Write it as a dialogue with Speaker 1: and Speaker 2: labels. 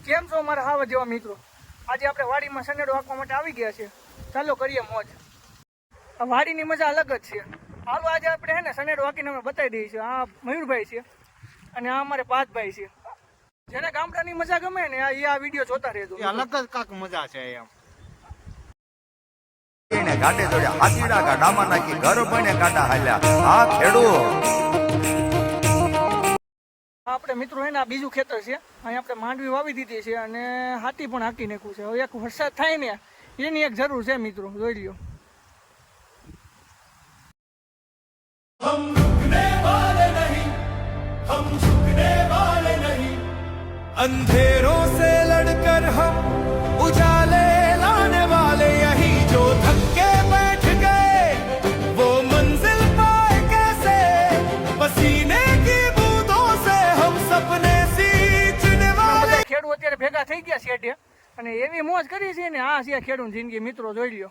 Speaker 1: કેમ છો મારા હાવ જેવા મિત્રો? આજે આપણે વાડીમાં સનેડો હાંકવા માટે આવી ગયા છે. ચાલો કરીએ મોજ. આ વાડીની મજા અલગ જ છે. હાલો આજે આપણે હે ને સનેડો હાંકીને અમે બતાવી દઈએ છીએ. આ મયુરભાઈ છે અને આ અમારે પાથભાઈ છે. જેને ગામડાની મજા ગમે ને આ વિડીયો જોતા રહેજો.
Speaker 2: અલગ જ કાંક મજા છે એમ.
Speaker 3: ઘાટે જોડ્યા હાથીડા ગાડામાં નાખી ઘર બને કાઢા હાલ્યા આ ખેડૂત
Speaker 1: આપણે મિત્રો હે ને આ બીજું ખેતર છે. અહીં આપણે માંડવી વાવી દીધી છે અને હાથી પણ હાંકી નાખ્યું છે. હવે એક વરસાદ થાય ને એની એક જરૂર છે મિત્રો, જોઈ લ્યો.
Speaker 4: हम रुकने वाले नहीं, हम झुकने वाले नहीं, अंधेरों से लड़कर हम उजाले लाने वाले, यही जो थके बैठ गए वो मंजिल पाए कैसे, पसीने की बूंदों से हम सपने सींचने वाले।
Speaker 1: ખેડૂત અત્યારે ભેગા થઈ ગયા છે અને એવી મોજ કરી છે ને આ છે ખેડૂત જિંદગી મિત્રો, જોઈ લ્યો.